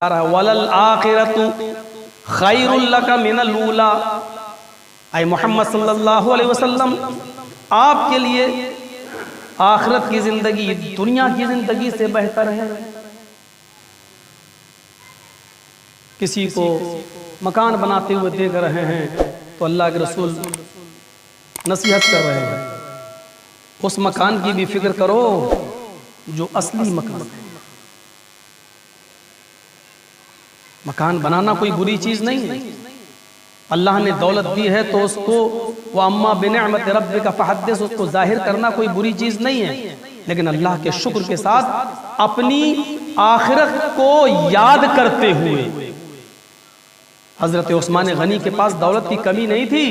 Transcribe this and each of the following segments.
وَلَلْ آخِرَةُ خَيْرٌ لَكَ مِنَ الْأُولَى۔ اے محمد صلی اللہ علیہ وسلم، آپ کے لیے آخرت کی زندگی دنیا کی زندگی سے بہتر ہے۔ کسی کو مکان بناتے ہوئے دیکھ رہے ہیں تو اللہ کے رسول نصیحت کر رہے ہیں، اس مکان کی بھی فکر کرو جو اصلی مکان ہے۔ مکان بنانا کوئی بری چیز نہیں ہے، اللہ نے دولت دی ہے تو اس کو وَأَمَّا بِنِعْمَةِ رَبِّكَ فَحَدِّثْ، اس کو ظاہر کرنا کوئی بری چیز نہیں ہے، لیکن اللہ کے شکر کے ساتھ اپنی آخرت کو یاد کرتے ہوئے۔ حضرت عثمان غنی کے پاس دولت کی کمی نہیں تھی،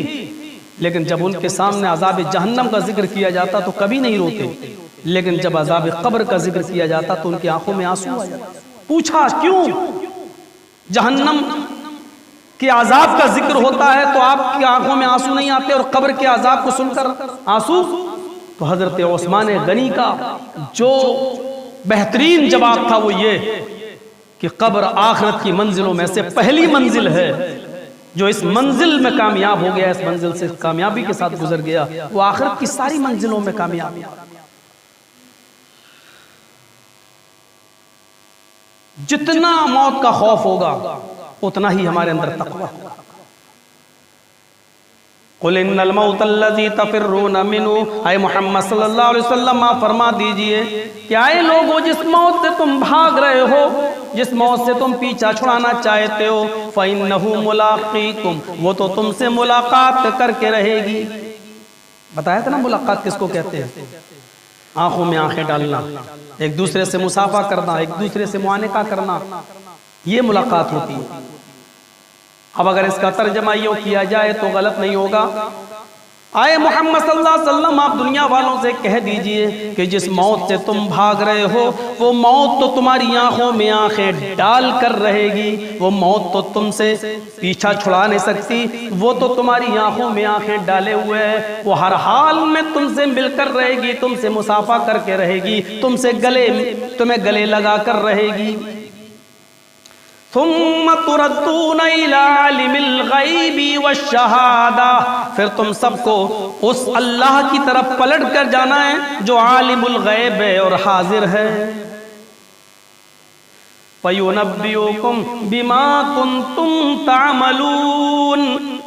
لیکن جب ان کے سامنے عذاب جہنم کا ذکر کیا جاتا تو کبھی نہیں روتے، لیکن جب عذاب قبر کا ذکر کیا جاتا تو ان کی آنکھوں میں آنسو آ جاتا۔ پوچھا کیوں؟ جہنم کے عذاب کا ذکر ہوتا ہے تو آپ کی آنکھوں میں آنسو نہیں آتے، اور قبر کے عذاب کو سن کر آنسو؟ تو حضرت عثمان غنی کا جو بہترین جواب تھا وہ یہ کہ قبر آخرت کی منزلوں میں سے پہلی منزل ہے، جو اس منزل میں کامیاب ہو گیا، اس منزل سے کامیابی کے ساتھ گزر گیا، وہ آخرت کی ساری منزلوں میں کامیاب ہے۔ جتنا موت کا خوف ہوگا اتنا ہی ہمارے اندر تقویٰ ہوگا۔ قُلْ إِنَّ الْمَوْتَ الَّذِي تَفِرُّونَ مِنْهُ، اے محمد صلی اللہ علیہ وسلم آپ فرما دیجئے کہ اے لوگو جس موت سے تم بھاگ رہے ہو، جس موت سے تم پیچھا چھڑانا چاہتے ہو، فَإِنَّهُ مُلَاقِيكُمْ، وہ تو تم سے ملاقات کر کے رہے گی۔ بتایا تھا نا ملاقات کس کو کہتے ہیں؟ آنکھوں میں آنکھیں ڈالنا، ایک دوسرے سے مصافحہ کرنا، ایک دوسرے سے معانقہ کرنا، یہ ملاقات ہوتی ہے۔ اب اگر اس کا ترجمہ یوں کیا جائے تو غلط نہیں ہوگا۔ آئے محمد صلی اللہ علیہ وسلم آپ دنیا والوں سے کہہ دیجئے کہ جس موت سے تم بھاگ رہے ہو وہ موت تو تمہاری آنکھوں میں آنکھیں ڈال کر رہے گی، وہ موت تو تم سے پیچھا چھڑا نہیں سکتی، وہ تو تمہاری آنکھوں میں آنکھیں ڈالے ہوئے ہے، وہ ہر حال میں تم سے مل کر رہے گی، تم سے مصافحہ کر کے رہے گی، تمہیں گلے لگا کر رہے گی۔ ثم تردون الى عالم الغیب والشہادہ، پھر تم سب کو اس اللہ کی طرف پلٹ کر جانا ہے جو عالم الغیب ہے اور حاضر ہے۔ فَيُنَبِّئُكُمْ بِمَا كُنْتُمْ تَعْمَلُونَ،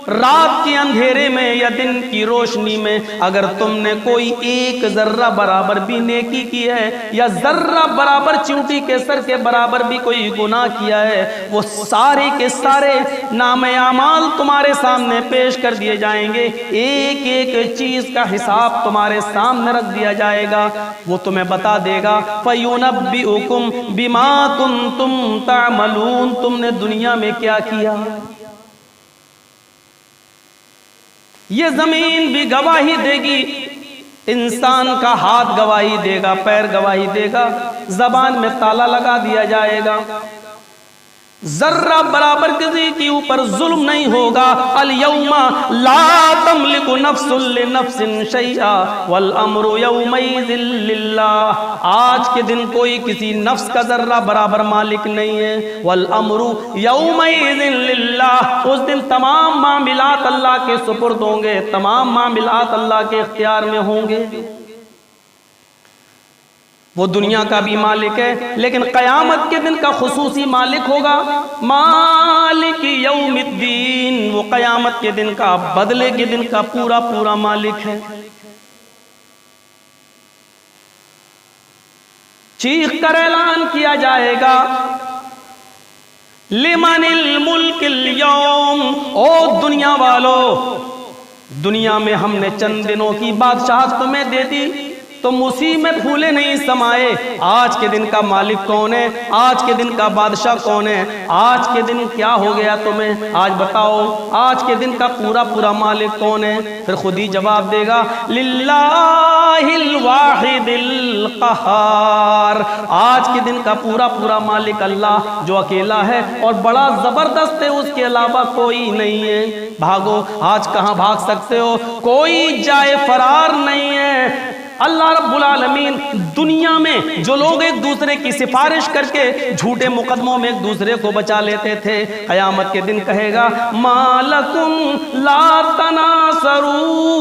رات کے اندھیرے میں یا دن کی روشنی میں اگر تم نے کوئی ایک ذرہ برابر بھی نیکی کی ہے یا ذرہ برابر چونٹی کے سر کے برابر بھی کوئی گناہ کیا ہے، وہ سارے کے سارے نام اعمال تمہارے سامنے پیش کر دیے جائیں گے، ایک ایک چیز کا حساب تمہارے سامنے رکھ دیا جائے گا، وہ تمہیں بتا دے گا۔ فَيُنَبِّئُكُمْ بِمَا كُنْتُمْ تَعْمَلُونَ، تم نے دنیا میں کیا کیا۔ یہ زمین بھی گواہی دے گی، انسان کا ہاتھ گواہی دے گا، پیر گواہی دے گا، زبان میں تالا لگا دیا جائے گا، ذرہ برابر کسی کے اوپر ظلم نہیں ہوگا۔ اليوم لا تملک نفس لنفس شیئا والامر یومئذ للہ، آج کے دن کوئی کسی نفس کا ذرہ برابر مالک نہیں ہے، والامر یومئذ للہ، اس دن تمام معاملات اللہ کے سپرد ہوں گے، تمام معاملات اللہ کے اختیار میں ہوں گے۔ وہ دنیا کا بھی مالک ہے لیکن قیامت کے دن کا خصوصی مالک ہوگا، مالک یوم الدین، وہ قیامت کے دن کا، بدلے کے دن کا پورا پورا مالک ہے۔ چیخ کر اعلان کیا جائے گا، لمن الملک اليوم، او دنیا والو، دنیا میں ہم نے چند دنوں کی بادشاہت تمہیں دے دی، تم اسی میں پھولے نہیں سمائے، آج کے دن کا مالک کون ہے، آج کے دن کا بادشاہ کون ہے، آج کے دن کیا ہو گیا تمہیں، آج بتاؤ آج کے دن کا پورا پورا مالک کون ہے؟ پھر خود ہی جواب دے گا، للہ الواحد القہار، آج کے دن کا پورا پورا مالک اللہ جو اکیلا ہے اور بڑا زبردست ہے، اس کے علاوہ کوئی نہیں ہے۔ بھاگو، آج کہاں بھاگ سکتے ہو، کوئی جائے فرار نہیں ہے، اللہ رب العالمین دنیا میں جو لوگ ایک دوسرے کی سفارش کر کے جھوٹے مقدموں میں ایک دوسرے کو بچا لیتے تھے، قیامت کے دن کہے گا مالکم لا تناصرون،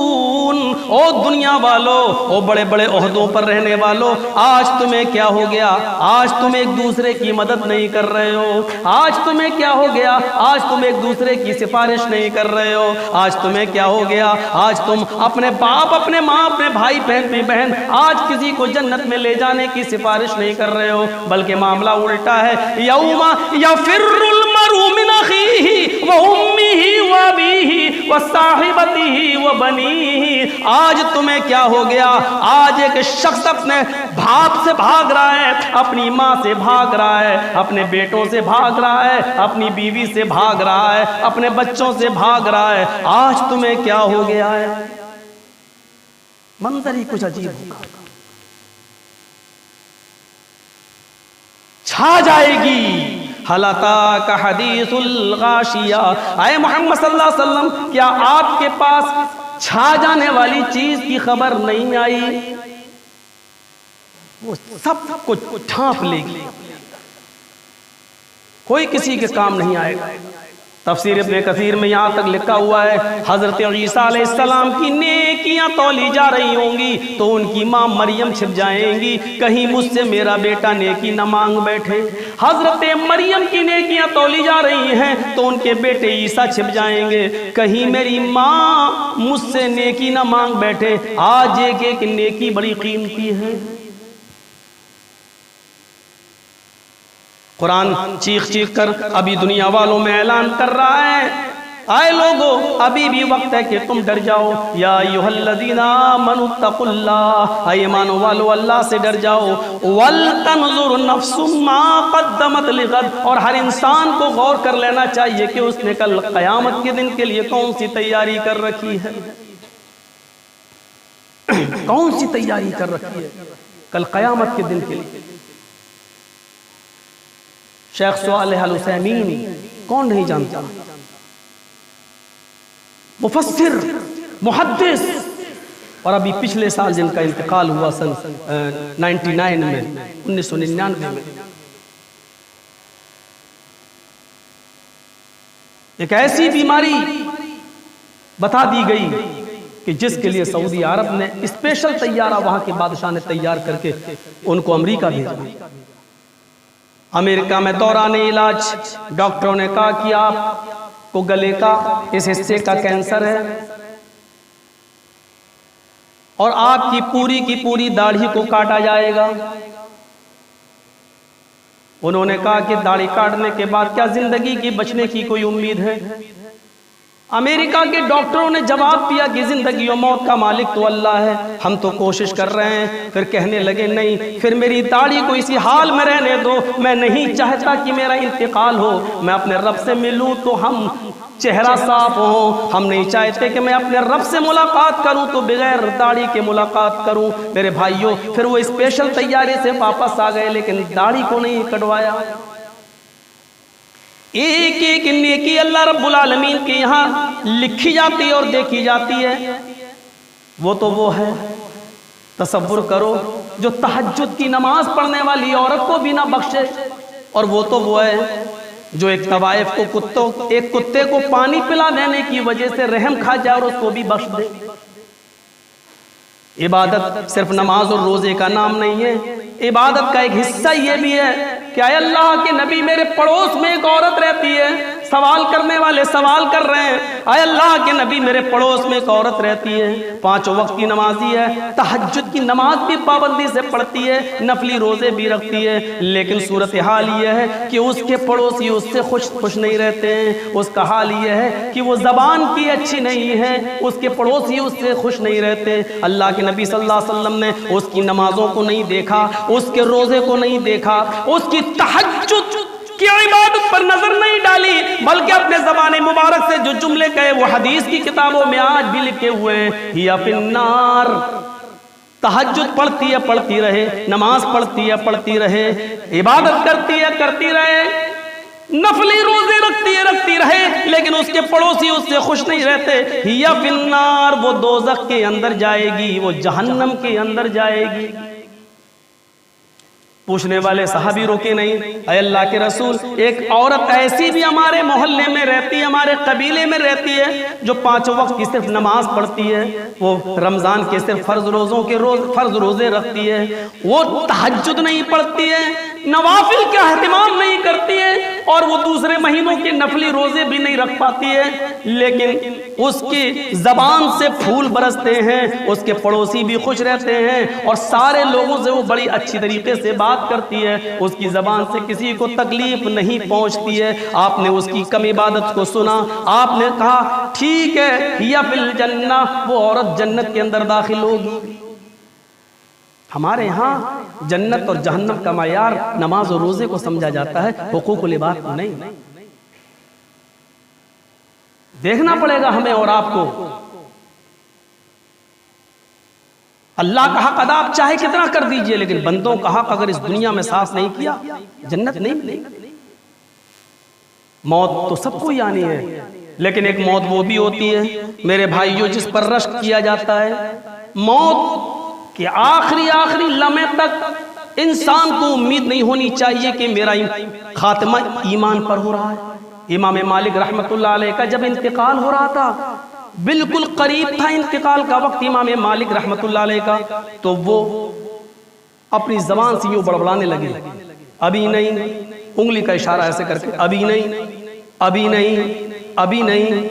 او دنیا والو، او بڑے بڑے عہدوں پر رہنے والو، آج تمہیں کیا ہو گیا؟ آج تم ایک دوسرے کی مدد نہیں کر رہے ہو، آج تمہیں کیا ہو گیا؟ آج تم ایک دوسرے کی سفارش نہیں کر رہے ہو، آج تمہیں کیا ہو گیا؟ آج تم اپنے باپ، اپنے ماں، اپنے بھائی بہن آج کسی کو جنت میں لے جانے کی سفارش نہیں کر رہے ہو، بلکہ معاملہ الٹا ہے، یوم یفر المرء من اخیہ وامہ وابیہ وصاحبتہ وبنیہ، آج تمہیں کیا ہو گیا؟ آج ایک شخص اپنے باپ سے بھاگ رہا ہے، اپنی ماں سے بھاگ رہا ہے، اپنے بیٹوں سے بھاگ رہا ہے، اپنی بیوی سے بھاگ رہا ہے، اپنے بچوں سے بھاگ رہا ہے، آج تمہیں کیا ہو گیا ہے؟ منظر ہی کچھ عجیب ہوگا، چھا جائے گی حل اتاک حدیث الغاشیہ، اے محمد صلی اللہ علیہ وسلم کیا آپ کے پاس چھا جانے والی چیز کی خبر نہیں آئی؟ وہ سب کچھ ڈھانپ لے گی، کوئی کسی کے کام نہیں آئے گا۔ تفسیر ابن کثیر میں یہاں تک لکھا ہوا ہے حضرت عیسیٰ علیہ السلام کی نیکیاں تولی جا رہی ہوں گی تو ان کی ماں مریم چھپ جائیں گی، کہیں مجھ سے میرا بیٹا نیکی نہ مانگ بیٹھے۔ حضرت مریم کی نیکیاں تولی جا رہی ہیں تو ان کے بیٹے عیسیٰ چھپ جائیں گے، کہیں میری ماں مجھ سے نیکی نہ مانگ بیٹھے۔ آج ایک نیکی بڑی قیمتی ہے۔ قرآن چیخ چیخ کر ابھی دنیا والوں میں اعلان کر رہا ہے، آئے لوگو ابھی بھی وقت ہے کہ تم ڈر جاؤ، یا ایھا الذین آمنوا اتقوا اللہ، اے ایمانو والو اللہ سے ڈر جاؤ، ولتنظر نفس ما قدمت لغد، اور ہر انسان کو غور کر لینا چاہیے کہ اس نے کل قیامت کے دن کے لیے کون سی تیاری کر رکھی ہے، کون سی تیاری کر رکھی ہے کل قیامت کے دن کے لیے۔ شیخ صالح العثیمین کون نہیں جانتا، مفسر، محدث، اور ابھی پچھلے سال جن کا انتقال ہوا سن 1999 میں، ایک ایسی بیماری بتا دی گئی کہ جس کے لیے سعودی عرب نے اسپیشل طیارہ وہاں کے بادشاہ نے تیار کر کے ان کو امریکہ بھیجا۔ امریکہ میں دوران علاج ڈاکٹروں نے کہا کہ آپ کو گلے کا اس حصے کا کینسر ہے اور آپ کی پوری داڑھی کو کاٹا جائے گا۔ انہوں نے کہا کہ داڑھی کاٹنے کے بعد کیا زندگی کی بچنے کی کوئی امید ہے؟ امریکہ کے ڈاکٹروں نے جواب دیا کہ زندگی و موت کا مالک تو اللہ ہے، ہم تو کوشش کر رہے ہیں۔ پھر کہنے لگے نہیں، پھر میری داڑھی کو اسی حال میں رہنے دو، میں نہیں چاہتا کہ میرا انتقال ہو، میں اپنے رب سے ملوں تو ہم چہرہ صاف ہو، ہم نہیں چاہتے کہ میں اپنے رب سے ملاقات کروں تو بغیر داڑھی کے ملاقات کروں۔ میرے بھائیوں پھر وہ اسپیشل طیارے سے واپس آ گئے لیکن داڑھی کو نہیں کٹوایا۔ ایک ایک نیکی اللہ رب العالمین کے یہاں لکھی جاتی ہے اور دیکھی جاتی ہے، وہ تو وہ ہے، تصور کرو جو تہجد کی نماز پڑھنے والی عورت کو بھی نہ بخشے، اور وہ تو وہ ہے جو ایک طوائف کو ایک کتے کو پانی پلا دینے کی وجہ سے رحم کھا جائے اور اس کو بھی بخش دے۔ عبادت صرف نماز اور روزے کا نام نہیں ہے، عبادت کا ایک حصہ یہ بھی ہے کہ اے اللہ کے نبی میرے پڑوس میں ایک عورت رہتی ہے، سوال کرنے والے سوال کر رہے ہیں، اے اللہ کے نبی میرے پڑوس میں ایک عورت رہتی ہے، 5 وقت کی نمازی ہے، تہجد کی نماز بھی پابندی سے پڑھتی ہے، نفلی روزے بھی رکھتی ہے، لیکن صورتحال یہ ہے کہ اس کے پڑوسی اس سے خوش نہیں رہتے ہیں۔ اس کا حال یہ ہے کہ وہ زبان کی اچھی نہیں ہے، اس کے پڑوسی اس سے خوش نہیں رہتے۔ اللہ کے نبی صلی اللہ علیہ وسلم نے اس کی نمازوں کو نہیں دیکھا، اس کے روزے کو نہیں دیکھا، اس کی تہجد کی عبادت پر نظر نہیں ڈالی، بلکہ اپنے زبان مبارک سے جو جملے کہے وہ حدیث کی کتابوں میں آج بھی لکھے ہوئے ہیں، ہِیَ فِی النَّارِ، تہجد پڑھتی ہے پڑھتی رہے، نماز پڑھتی ہے پڑھتی رہے، عبادت کرتی ہے کرتی رہے، نفلی روزے رکھتی ہے رکھتی رہے، لیکن اس کے پڑوسی اس سے خوش نہیں رہتے. ہِیَ فِی النَّارِ، وہ دوزخ کے اندر جائے گی، وہ جہنم کے اندر جائے گی. پوچھنے والے صحابی روکے نہیں. اے اللہ کے رسول، ایک عورت ایسی بھی ہمارے محلے میں رہتی ہے، ہمارے قبیلے میں رہتی ہے، جو 5 وقت کی صرف نماز پڑھتی ہے، وہ رمضان کے صرف فرض روزے رکھتی ہے، وہ تہجد نہیں پڑھتی ہے، نوافل کا اہتمام نہیں کرتی ہے، اور وہ دوسرے مہینوں کے نفلی روزے بھی نہیں رکھ پاتی ہے، لیکن اس کی زبان سے پھول برستے ہیں، اس کے پڑوسی بھی خوش رہتے ہیں، اور سارے لوگوں سے وہ بڑی اچھی طریقے سے بات کرتی ہے، اس کی زبان سے کسی کو تکلیف نہیں پہنچتی ہے. آپ نے اس کی کم عبادت کو سنا، آپ نے کہا ٹھیک ہے، ہِیَ فِی الجنہ، وہ عورت جنت کے اندر داخل ہوگی. ہمارے ہاں جنت اور جہنم کا معیار نماز اور روزے کو سمجھا جاتا ہے، حقوق العباد کو نہیں. دیکھنا پڑے گا ہمیں اور آپ کو. اللہ کا حق ادا آپ چاہے کتنا کر دیجئے، لیکن بندوں کا حق اگر اس دنیا میں صاف نہیں کیا، جنت نہیں ملے گی. موت تو سب کو ہی آنی ہے، لیکن ایک موت وہ بھی ہوتی ہے میرے بھائیوں جس پر رشک کیا جاتا ہے. موت کہ آخری لمحے تک انسان کو امید نہیں ہونی چاہیے کہ میرا خاتمہ ایمان پر ہو رہا ہے. امام مالک رحمت اللہ علیہ کا جب انتقال ہو رہا تھا، بالکل قریب تھا انتقال کا وقت امام مالک رحمت اللہ علیہ کا، تو وہ اپنی زبان سے یوں بڑبڑانے لگے، ابھی نہیں، انگلی کا اشارہ ایسے کر کے، ابھی نہیں، ابھی نہیں، ابھی نہیں.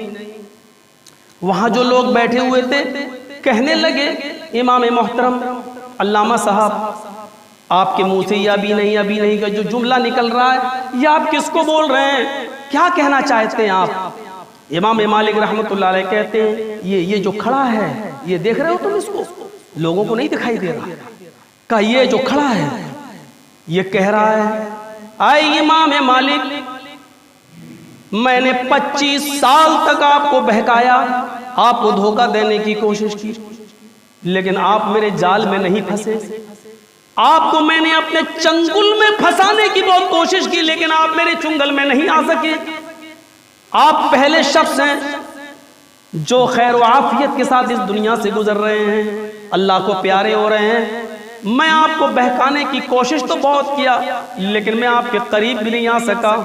وہاں جو لوگ بیٹھے ہوئے تھے کہنے لگے امام محترم علامہ صاحب، آپ کے منہ سے یہ ابھی نہیں کا جو جملہ نکل رہا ہے، یہ آپ کس کو بول رہے ہیں؟ کیا کہنا چاہتے ہیں آپ؟ امام مالک رحمت اللہ علیہ کہتے ہیں یہ جو کھڑا ہے، یہ دیکھ رہے ہو تم اس کو؟ لوگوں کو نہیں دکھائی دے رہا. کہا یہ جو کھڑا ہے یہ کہہ رہا ہے اے امام مالک، میں نے 25 سال تک آپ کو بہکایا، آپ کو دھوکہ دینے کی کوشش کی، لیکن آپ میرے جال میں نہیں پھنسے. آپ کو میں نے اپنے چنگل میں پھنسانے کی بہت کوشش کی، لیکن آپ میرے چنگل میں نہیں آ سکے. آپ پہلے شخص ہیں جو خیر و عافیت کے ساتھ اس دنیا سے گزر رہے ہیں، اللہ کو پیارے ہو رہے ہیں. میں آپ کو بہکانے کی کوشش تو بہت کیا، لیکن میں آپ کے قریب بھی نہیں آ سکا.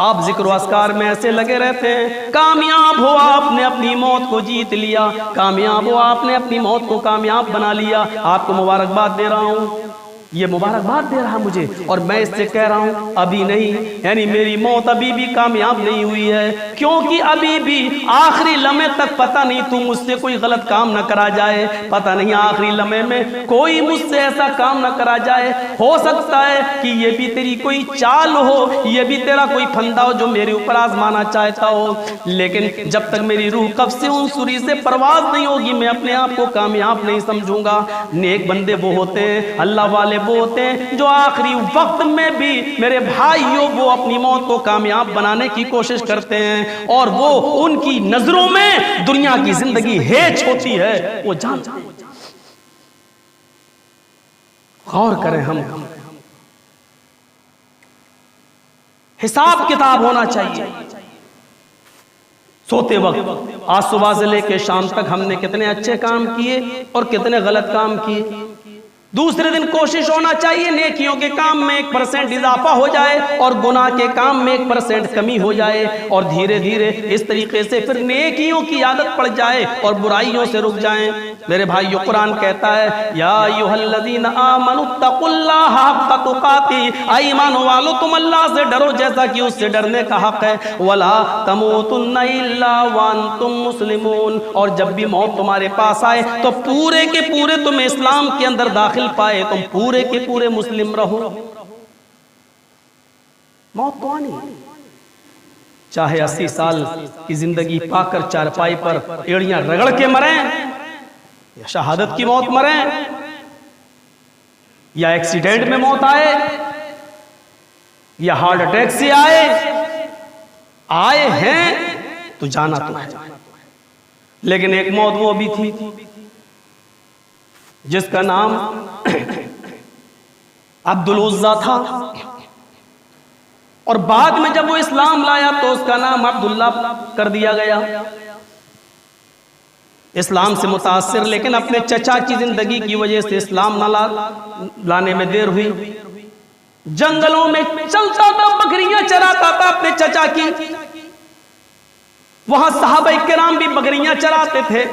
آپ ذکر و اذکار میں ایسے لگے رہتے ہیں. کامیاب ہو آپ نے اپنی موت کو جیت لیا، کامیاب ہو آپ نے اپنی موت کو کامیاب بنا لیا. آپ کو مبارکباد دے رہا ہوں، یہ مبارکباد دے رہا مجھے، اور میں اس سے کہہ رہا ہوں ابھی نہیں، یعنی میری موت ابھی بھی کامیاب نہیں ہوئی ہے، کیونکہ ابھی بھی آخری لمحے تک پتہ نہیں تو مجھ سے کوئی غلط کام نہ کرا جائے، پتہ نہیں آخری لمحے میں کوئی مجھ سے ایسا کام نہ کرا جائے. ہو سکتا ہے کہ یہ بھی تیری کوئی چال ہو، یہ بھی تیرا کوئی پھندا ہو جو میرے اوپر آزمانا چاہتا ہو، لیکن جب تک میری روح قبض سے ان سوری سے پرواز نہیں ہوگی میں اپنے آپ کو کامیاب نہیں سمجھوں گا. نیک بندے وہ ہوتے ہیں، اللہ والے وہ ہوتے ہیں جو آخری وقت میں بھی میرے بھائیوں وہ اپنی موت کو کامیاب بنانے کی کوشش کرتے ہیں، اور وہ ان کی نظروں میں دنیا کی زندگی ہیچ ہوتی ہے، وہ جانتے ہیں. غور کریں، ہم حساب کتاب ہونا چاہیے. سوتے وقت آج صبح سے لے کے شام تک ہم نے کتنے اچھے کام کیے اور کتنے غلط کام کیے. دوسرے دن کوشش ہونا چاہیے نیکیوں کے کام میں 1% اضافہ ہو جائے اور گناہ کے کام میں 1% کمی ہو جائے، اور دھیرے دھیرے اس طریقے سے پھر نیکیوں کی عادت پڑ جائے اور برائیوں سے رک جائیں. میرے بھائیو، قرآن کہتا ہے یا ایھا الذین آمنوا اتقوا اللہ حق تقاته، اے ایمان والو تم اللہ سے ڈرو جیسا کہ اس سے ڈرنے کا حق ہے. ولا تموتن الا وانتم مسلمون، اور جب بھی موت تمہارے پاس آئے تو پورے کے پورے تم اسلام کے اندر داخل پائے، تم پورے کے پورے مسلم رہو. موت تو آنی، چاہے 80 سال کی زندگی پا کر چارپائی پر ایڑیاں رگڑ کے مریں، یا شہادت کی موت مریں، یا ایکسیڈنٹ میں موت آئے، یا ہارٹ اٹیک سے آئے ہیں تو جانا تو ہے. لیکن ایک موت وہ بھی تھی جس کا نام عبد العزیٰ تھا. اور بعد میں جب وہ اسلام لایا تو اس کا نام عبداللہ کر دیا گیا، اسلام سے متاثر، لیکن اپنے چچا کی زندگی کی وجہ سے اسلام نہ لانے میں دیر ہوئی۔ جنگلوں میں چلتا تھا، بکریاں چراتا تھا اپنے چچا کی، وہاں صحابہ کرام بھی بکریاں چراتے تھے۔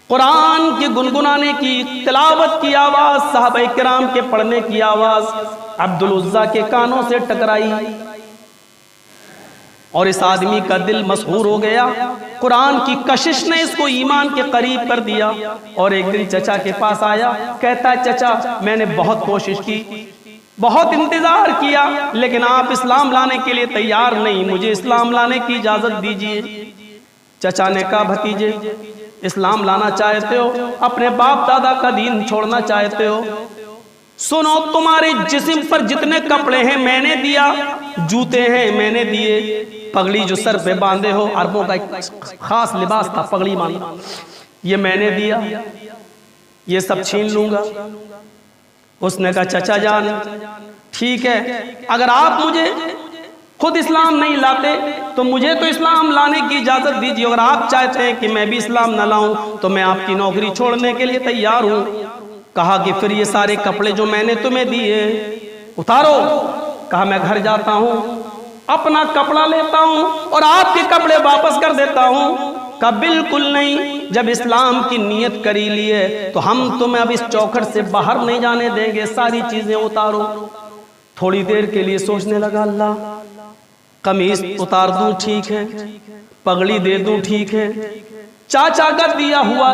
قرآن کی گنگنانے کی، تلاوت کی آواز، صحابہ کرام کے پڑھنے کی آواز عبدالعزیٰ کے کانوں سے ٹکرائی اور اس آدمی کا دل مسحور ہو گیا۔ قرآن کی کشش نے اس کو ایمان کے قریب کر دیا، اور ایک دن چچا کے پاس آیا، کہتا ہے چچا میں نے بہت کوشش کی، بہت انتظار کیا، لیکن آپ اسلام لانے کے لیے تیار نہیں، مجھے اسلام لانے کی اجازت دیجیے۔ چچا نے کہا بھتیجے اسلام لانا چاہتے ہو، اپنے باپ دادا کا دین چھوڑنا چاہتے ہو، سنو تمہارے جسم پر جتنے کپڑے ہیں میں نے دیا، جوتے ہیں میں نے دیے، پگڑی جو سر پہ باندھے ہو، عربوں کا ایک خاص لباس تھا پگڑی باندھنا، یہ میں نے دیا، یہ سب چھین لوں گا۔ اس نے کہا چچا جان ٹھیک ہے، اگر آپ مجھے خود اسلام نہیں لاتے تو مجھے تو اسلام لانے کی اجازت دیجیے، اگر آپ چاہتے ہیں کہ میں بھی اسلام نہ لاؤں تو میں آپ کی نوکری چھوڑنے کے لیے تیار ہوں۔ کہا کہ پھر یہ سارے کپڑے جو میں نے تمہیں دیے اتارو۔ کہا میں گھر جاتا ہوں، اپنا کپڑا لیتا ہوں اور آپ کے کپڑے واپس کر دیتا ہوں۔ کہا بالکل نہیں، جب اسلام کی نیت کری لیے تو ہم تمہیں اب اس چوکھٹ سے باہر نہیں جانے دیں گے، ساری چیزیں اتارو۔ تھوڑی دیر کے لیے سوچنے لگا، اللہ قمیص اتار دوں ٹھیک ہے، پگڑی دے دوں ٹھیک ہے، چاچا کا دیا ہوا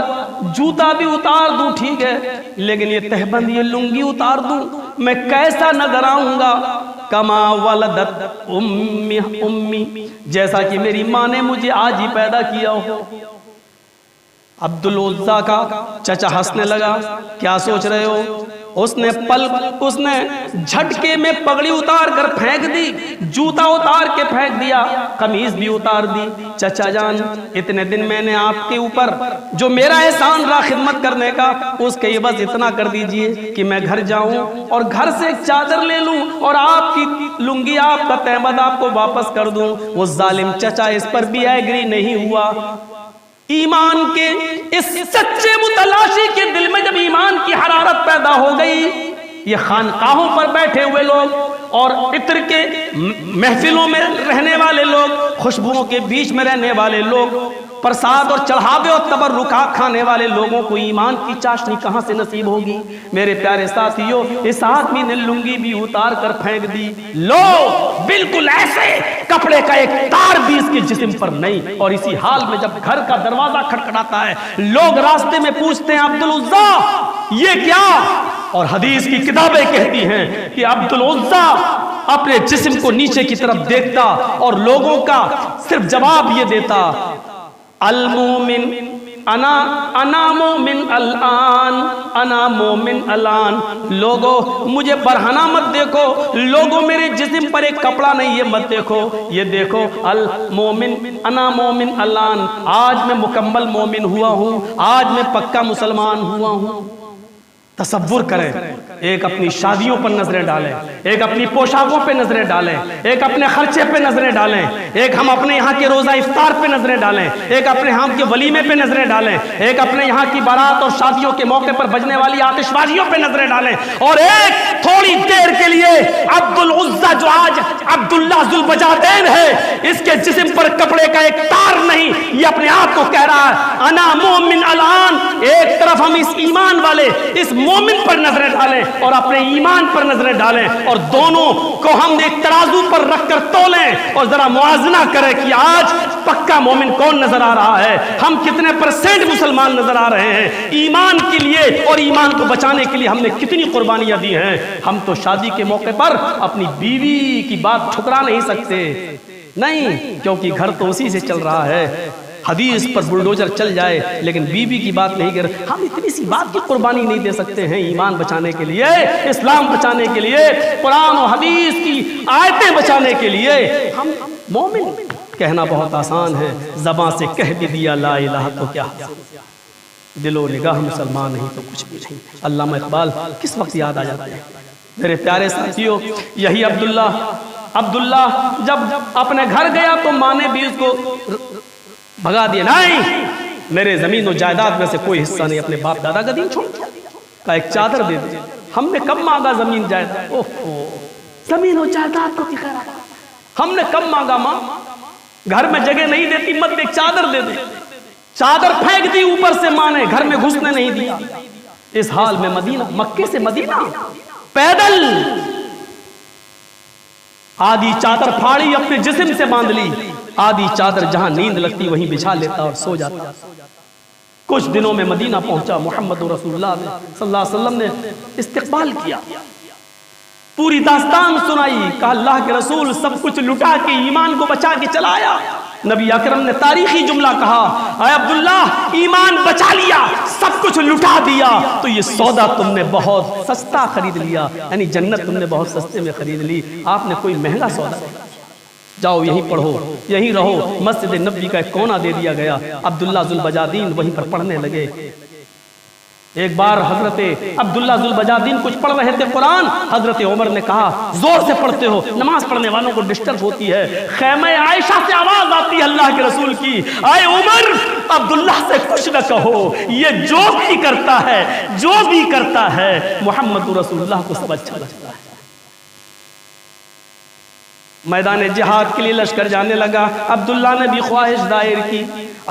جوتا بھی اتار دوں ٹھیک ہے، لیکن یہ تہبند یہ لنگی اتار دوں میں کیسا نظر آؤں گا؟ کما ولدت امی، جیسا کہ میری ماں نے مجھے آج ہی پیدا کیا ہو۔ عبدالعزیٰ کا چچا ہنسنے لگا، کیا سوچ رہے ہو؟ اس نے جھٹکے میں پگڑی اتار کر پھینک دی، جوتا اتار کے پھینک دیا، قمیض بھی اتار دی۔ چچا جان اتنے دن میں نے آپ کے اوپر جو میرا احسان رہا خدمت کرنے کا، اس کے عوض اتنا کر دیجئے کہ میں گھر جاؤں اور گھر سے ایک چادر لے لوں اور آپ کی لنگی، آپ کا تہبند آپ کو واپس کر دوں۔ وہ ظالم چچا اس پر بھی ایگری نہیں ہوا۔ ایمان کے اس سچے متلاشی کے دل میں جب ایمان کی حرارت پیدا ہو گئی، یہ خانقاہوں پر بیٹھے ہوئے لوگ اور عطر کے محفلوں میں رہنے والے لوگ، خوشبوؤں کے بیچ میں رہنے والے لوگ، پرساد اور چڑھاوے اور تبرکات کھانے والے لوگوں کو ایمان کی چاشنی کہاں سے نصیب ہوگی؟ میرے پیارے ساتھیوں، اس آدمی نے لنگی بھی اتار کر پھینک دی۔ لو بالکل ایسے کپڑے کا ایک تار بھی اس کے جسم پر نہیں، اور اسی حال میں جب گھر کا دروازہ کھٹکھٹاتا ہے، لوگ راستے میں پوچھتے ہیں عبدالعزیٰ یہ کیا؟ اور حدیث کی کتابیں کہتی ہیں کہ عبدالعزیٰ اپنے جسم کو نیچے کی طرف دیکھتا اور لوگوں کا صرف جواب یہ دیتا، المومن انا مومن الان، انا مومن الان۔ لوگوں مجھے برہنہ مت دیکھو، لوگوں میرے جسم پر ایک کپڑا نہیں یہ مت دیکھو، یہ دیکھو المومن انا مومن الان، آج میں مکمل مومن ہوا ہوں، آج میں پکا مسلمان ہوا ہوں۔ تصور کریں، ایک اپنی شادیوں پر نظریں ڈالیں، ایک اپنی پوشاکوں پہ نظریں ڈالیں، ایک اپنے خرچے پہ نظریں ڈالیں، ایک ہم اپنے یہاں کے روزہ افطار پہ نظریں ڈالیں، ایک اپنے یہاں کے ولیمے پہ نظریں ڈالیں، ایک اپنے یہاں کی بارات اور شادیوں کے موقع پر بجنے والی آتش بازیوں پہ نظریں ڈالیں، اور ایک تھوڑی دیر کے لیے عبدالعزیٰ جو آج عبداللہ ذوالبجادین ہے، اس کے جسم پر کپڑے کا ایک تار نہیں، یہ اپنے آپ کو کہہ رہا ہے انا مومن الان۔ ایک طرف ہم اس ایمان والے اس مومن پر نظریں ڈالیں اور اپنے ایمان پر نظریں ڈالیں، اور دونوں کو ہم ایک ترازو پر رکھ کر تولیں اور ذرا موازنہ کریں کہ آج پکا مومن کون نظر آ رہا ہے، ہم کتنے پرسنٹ مسلمان نظر آ رہے ہیں ایمان کے لیے، اور ایمان کو بچانے کے لیے ہم نے کتنی قربانیاں دی ہیں۔ ہم تو شادی کے موقع پر اپنی بیوی کی بات ٹھکرا نہیں سکتے، نہیں، کیونکہ گھر تو اسی سے چل رہا ہے۔ حدیث پر بلڈوزر چل جائے لیکن بیوی کی بات نہیں کر، ہم اتنی سی بات کی قربانی نہیں دے سکتے ہیں ایمان بچانے کے لیے، اسلام بچانے کے لیے، قرآن و حدیث کی آیتیں بچانے کے لیے۔ ہم مومن کہنا بہت آسان ہے، زبان سے کہہ بھی دیا لا الہ تو کیا، دل و نگاہ مسلمان نہیں تو کچھ بھی نہیں۔ علامہ اقبال کس وقت یاد آ جاتے ہیں؟ میرے پیارے ساتھیوں، یہی عبداللہ جب اپنے گھر گیا تو ماں نے بھی اس کو بھگا دیا، نہیں میرے زمین و جائیداد میں سے کوئی حصہ نہیں، اپنے باپ دادا کا دین چھوڑ دیا، کہا ایک چادر دے دے۔ ہم نے کب مانگا زمین جائیداد، زمین و جائیداد کو ہم نے کب مانگا، ماں گھر میں جگہ نہیں دیتی، مت ایک چادر دے دے۔ چادر پھینک دی اوپر سے ماں نے، گھر میں گھسنے نہیں دیا۔ اس حال میں مدینہ، مکے سے مدینہ پیدل، آدھی چادر پھاڑی اپنے جسم سے باندھ لی، آدھی چادر جہاں نیند لگتی وہیں بچھا لیتا اور سو جاتا۔ کچھ دنوں میں مدینہ پہنچا، محمد رسول اللہ صلی اللہ علیہ وسلم نے استقبال کیا، پوری داستان سنائی، کہا اللہ کے رسول سب کچھ لٹا کے ایمان کو بچا کے چلا آیا۔ نبی اکرم نے تاریخی جملہ کہا، اے عبداللہ ایمان بچا لیا، سب کچھ لٹا دیا تو یہ سودا تم نے بہت سستا خرید لیا، یعنی جنت تم نے بہت سستے میں خرید لی، آپ نے کوئی مہنگا سودا نہیں۔ جاؤ یہیں پڑھو، یہیں رہو۔ مسجد نبوی کا ایک کونا دے دیا گیا، عبداللہ ذوالبجادین وہیں پر پڑھنے لگے۔ ایک بار حضرت عبداللہ ذوالبجادین کچھ پڑھ رہے تھے قرآن، حضرت عمر نے کہا زور سے پڑھتے ہو، نماز پڑھنے والوں کو ڈسٹرب ہوتی ہے۔ خیمہ عائشہ سے آواز آتی ہے اللہ کے رسول کی، اے عمر عبداللہ سے کچھ نہ کہو، یہ جو بھی کرتا ہے محمد رسول اللہ کو سب اچھا لگتا ہے۔ میدان جہاد کے لیے لشکر جانے لگا، عبداللہ نے بھی خواہش ظاہر کی۔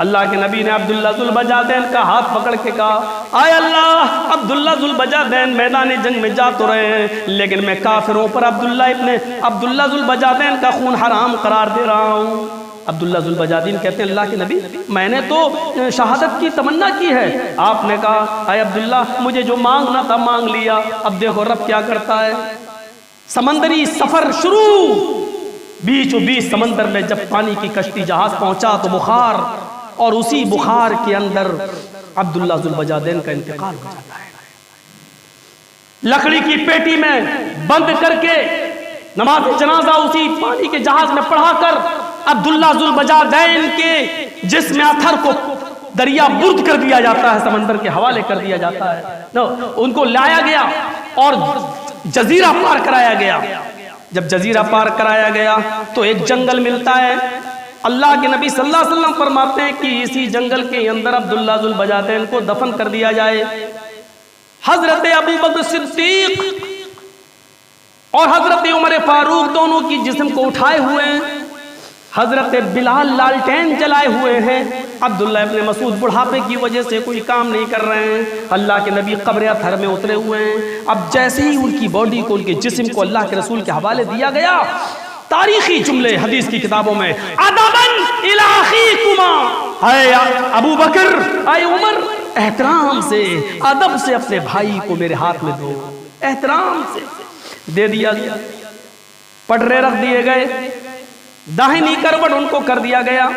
اللہ کے نبی نے عبداللہ ذوالبجادین کا ہاتھ پکڑ کے کہا، آئے اللہ عبداللہ ذوالبجادین میدان جنگ میں جا تو رہے ہیں، لیکن میں کافروں پر عبداللہ ذوالبجادین کا خون حرام قرار دے رہا ہوں۔ عبداللہ ذوالبجادین کہتے ہیں اللہ کے نبی میں نے تو شہادت کی تمنا کی ہے۔ آپ نے کہا اے عبداللہ مجھے جو مانگنا تھا مانگ لیا، اب دیکھو رب کیا کرتا ہے۔ سمندری سفر شروع، بیچوں بیچ سمندر میں جب پانی کی کشتی جہاز پہنچا تو بخار، اور اسی بخار کے اندر عبداللہ ذوالبجادین کا انتقال ہو جاتا ہے۔ لکڑی کی پیٹی میں بند کر کے نماز جنازہ اسی پانی کے جہاز میں پڑھا کر عبداللہ ذوالبجادین کے جسم اتھر کو دریا برد کر دیا جاتا ہے، سمندر کے حوالے کر دیا جاتا ہے۔ ان کو لایا گیا اور جزیرہ پار کرایا گیا۔ جب جزیرہ پار کرایا گیا تو ایک جنگل ملتا ہے، اللہ کے نبی صلی اللہ علیہ وسلم فرماتے ہیں کہ اسی جنگل کے اندر عبداللہ ذوالبجادین کو دفن کر دیا جائے۔ حضرت ابو بکر صدیق اور حضرت عمر فاروق دونوں کی جسم کو اٹھائے ہوئے ہیں، حضرت بلال لالٹین جلائے ہوئے ہیں، عبداللہ ابن مسعود بڑھاپے کی وجہ سے کوئی کام نہیں کر رہے ہیں، اللہ کے نبی قبر اطہر میں اترے ہوئے ہیں۔ اب جیسے ہی ان کی باڈی کو، ان کے جسم کو اللہ کے رسول کے حوالے دیا گیا، تاریخی جملے حدیث کی کتابوں میں ادبن الی اخیکما، اے ابو بکر اے عمر احترام سے ادب سے اپنے بھائی کو میرے ہاتھ میں دو، احترام سے دے دیا گیا۔ پٹرے رکھ دیے گئے، داہنی کروٹ ان کو کر دیا گیا،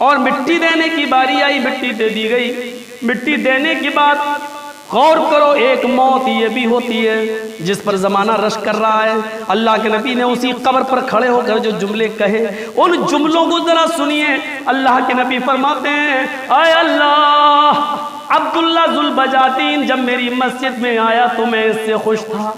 اور مٹی دینے کی باری آئی، مٹی دے دی گئی۔ مٹی دینے کے بعد غور کرو، ایک موت یہ بھی ہوتی ہے جس پر زمانہ رش کر رہا ہے۔ اللہ کے نبی نے اسی قبر پر کھڑے ہو کر جو جملے کہے، ان جملوں کو ذرا سنیے۔ اللہ کے نبی فرماتے ہیں اے اللہ عبداللہ ذوالبجادین جب میری مسجد میں آیا تو میں اس سے خوش تھا،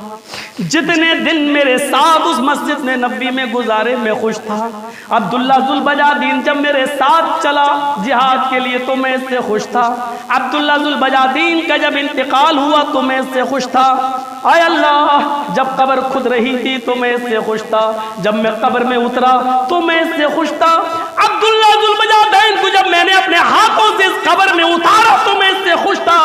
جتنے دن میرے ساتھ اس مسجد میں نبی میں گزارے میں خوش تھا۔ عبداللہ ذوالبجادین جب میرے ساتھ چلا جہاد کے لیے تو میں اس سے خوش تھا۔ عبداللہ ذوالبجادین کا جب انتقال ہوا تو میں اس سے خوش تھا۔ اے اللہ جب قبر کھد رہی تھی تو میں اس سے خوش تھا، جب میں قبر میں اترا تو میں اس سے خوش تھا۔ عبداللہ ذوالبجادین کو جب میں نے اپنے ہاتھوں سے اس قبر میں اتارا تو میں اس سے خوش تھا۔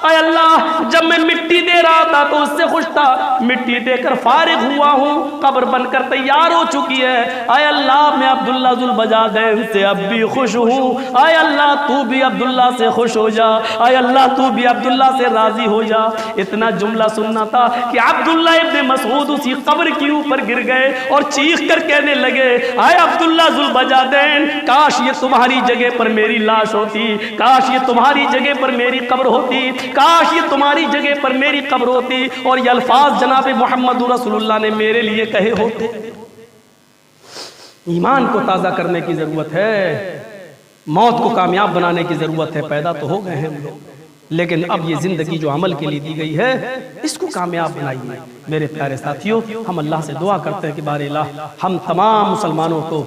اے اللہ جب میں مٹی دے رہا تھا تو اس سے خوش تھا، مٹی دے کر فارغ ہوا ہوں، قبر بن کر تیار ہو چکی ہے۔ اے اللہ میں عبداللہ ذوالبجادین سے اب بھی خوش ہوں، اے اللہ تو بھی عبداللہ سے خوش ہو جا، اے اللہ تو بھی عبداللہ سے راضی ہو جا۔ اتنا جملہ سننا تھا کہ عبداللہ ابن مسعود اسی قبر کے اوپر گر گئے اور چیخ کر کہنے لگے اے عبداللہ ذوالبجادین کاش یہ تمہاری جگہ پر میری لاش ہوتی، کاش یہ تمہاری جگہ پر میری قبر ہوتی، کاش یہ تمہاری جگہ پر میری قبر ہوتی، اور یہ الفاظ جناب محمد رسول اللہ نے میرے لیے کہے ہوتے۔ ایمان کو تازہ کرنے کی ضرورت ہے، موت کو کامیاب بنانے کی ضرورت ہے۔ پیدا تو ہو گئے ہیں ہم لوگ، لیکن اب یہ زندگی جو عمل کے لیے دی گئی ہے اس کو کامیاب بنائیے۔ میرے پیارے ساتھیوں، ہم اللہ سے دعا کرتے ہیں کہ بار الہ ہم تمام مسلمانوں کو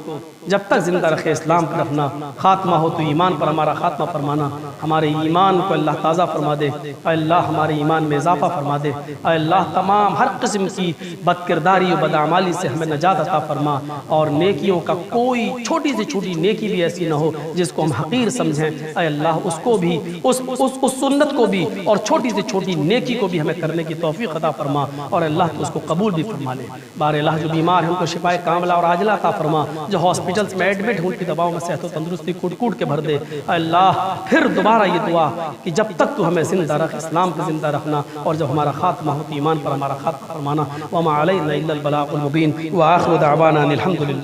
جب تک زندہ رکھے اسلام پر رکھنا، خاتمہ ہو تو ایمان پر ہمارا خاتمہ فرمانا، ہمارے ایمان کو اللہ تازہ فرما دے، اے اللہ ہمارے ایمان میں اضافہ فرما دے، اے اللہ تمام ہر قسم کی بد کرداری و بدعمالی سے ہمیں نجات عطا فرما، اور نیکیوں کا کوئی چھوٹی سے چھوٹی نیکی بھی ایسی نہ ہو جس کو ہم حقیر سمجھیں، اے اللہ اس کو بھی اس سنت کو بھی اور چھوٹی سے چھوٹی نیکی کو بھی ہمیں کرنے کی توفیق عطا فرما، اور اللہ تو اس کو قبول بھی فرما لے۔ بار الہ جو بیمار ہیں ان کو شفائے کاملہ اور عاجلہ عطا فرما، جو ہاسپٹلز میں ایڈمٹ ہیں ان کی دواؤں میں صحت و تندرستی کوٹ کوٹ کے بھر دے۔ اے اللہ پھر دوبارہ یہ دعا کہ جب تک تو ہمیں زندہ رکھ، اسلام پہ زندہ رکھنا، اور جب ہمارا خاتمہ ہو تو ایمان پر ہمارا خاتمہ فرمانا۔ وما علینا الا البلاغ المبین، وآخر دعوانا ان الحمد للہ۔